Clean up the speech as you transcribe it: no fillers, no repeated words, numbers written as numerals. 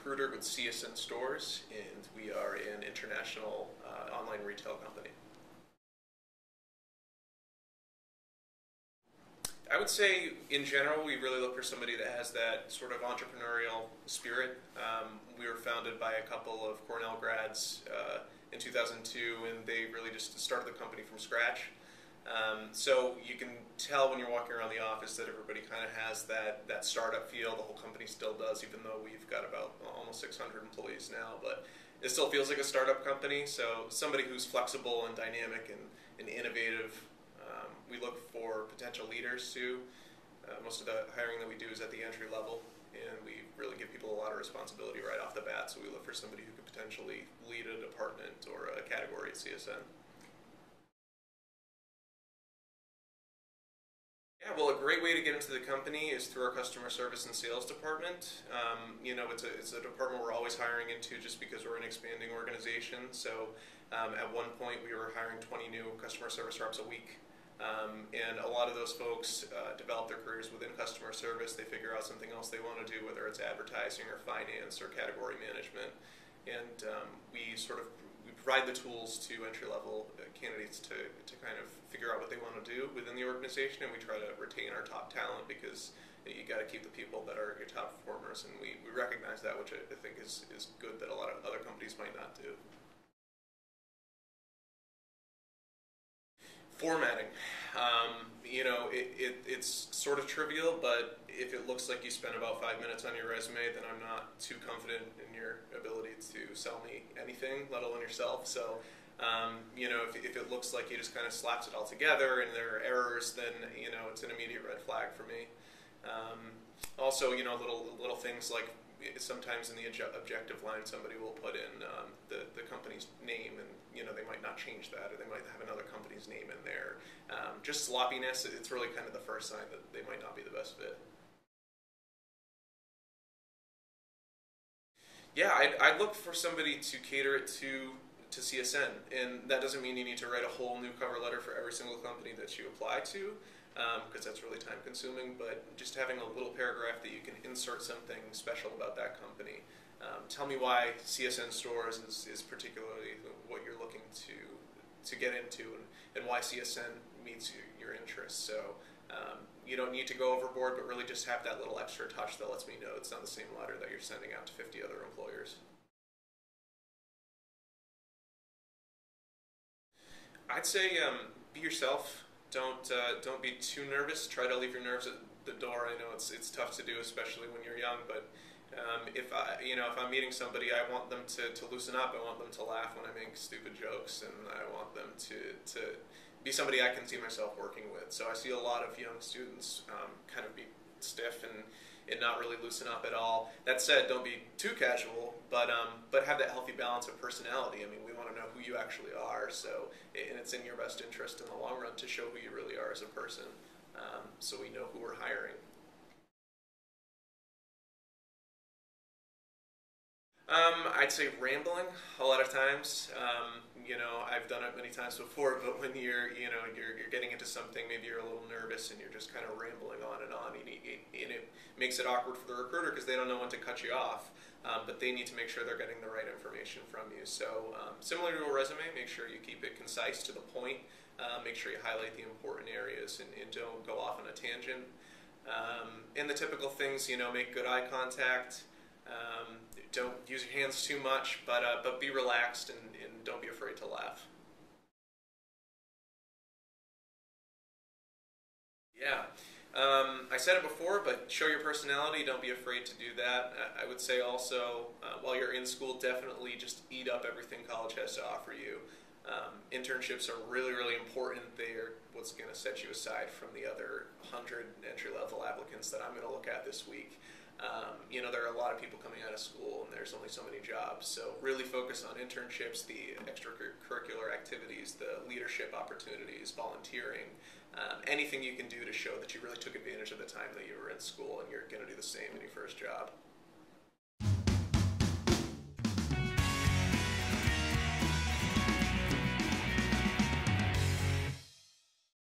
recruiter with CSN Stores, and we are an international online retail company. I would say, in general, we really look for somebody that has that sort of entrepreneurial spirit. We were founded by a couple of Cornell grads in 2002, and they really just started the company from scratch. So you can tell when you're walking around the office that everybody kind of has that startup feel. The whole company still does, even though we've got about almost 600 employees now. But it still feels like a startup company. So somebody who's flexible and dynamic and innovative. We look for potential leaders too. Most of the hiring that we do is at the entry level, and we really give people a lot of responsibility right off the bat. So we look for somebody who could potentially lead a department or a category at CSN. Yeah, well, a great way to get into the company is through our customer service and sales department. It's a department we're always hiring into just because we're an expanding organization. So at one point we were hiring 20 new customer service reps a week. And a lot of those folks develop their careers within customer service. They figure out something else they want to do, whether it's advertising or finance or category management. And we provide the tools to entry-level candidates to kind of figure out what they want to do within the organization, and we try to retain our top talent because you got to keep the people that are your top performers, and we recognize that, which I think is good that a lot of other companies might not do. Formatting. It's sort of trivial, but if it looks like you spent about 5 minutes on your resume, then I'm not too confident in your ability to sell me anything, let alone yourself. So, if it looks like you just kind of slapped it all together and there are errors, then, it's an immediate red flag for me. Also, little things like sometimes in the objective line somebody will put in the company's name, and they might not change that, or they might have another company's name in there. Just sloppiness, it's really kind of the first sign that they might not be the best fit. Yeah, I'd look for somebody to cater it to CSN, and that doesn't mean you need to write a whole new cover letter for every single company that you apply to, because that's really time consuming, but just having a little paragraph that you can insert something special about that company. Tell me why CSN Stores is particularly what you're looking to get into, and why CSN meets your interests. So you don't need to go overboard, but really just have that little extra touch that lets me know it's not the same letter that you're sending out to 50 other employers. I'd say be yourself. Don't be too nervous. Try to leave your nerves at the door. I know it's tough to do, especially when you're young. But if I'm meeting somebody, I want them to loosen up. I want them to laugh when I make stupid jokes, and I want them to be somebody I can see myself working with. So I see a lot of young students kind of be stiff and not really loosen up at all. That said, don't be too casual, but have that healthy balance of personality. I mean, we want to know who you actually are, and it's in your best interest in the long run to show who you really are as a person, so we know who we're hiring. I'd say rambling a lot of times. I've done it many times before, but when you're getting into something, maybe you're a little nervous and you're just kind of rambling on, and it makes it awkward for the recruiter because they don't know when to cut you off, but they need to make sure they're getting the right information from you. So similar to a resume, make sure you keep it concise to the point. Make sure you highlight the important areas and don't go off on a tangent. And the typical things, make good eye contact. Don't use your hands too much, but be relaxed and don't be afraid to laugh. Yeah, I said it before, but show your personality. Don't be afraid to do that. I would say also, while you're in school, definitely just eat up everything college has to offer you. Internships are really, really important. They're what's going to set you aside from the other 100 entry-level applicants that I'm going to look at this week. There are a lot of people coming out of school, and there's only so many jobs. So really focus on internships, the extracurricular activities, the leadership opportunities, volunteering, anything you can do to show that you really took advantage of the time that you were in school, and you're going to do the same in your first job.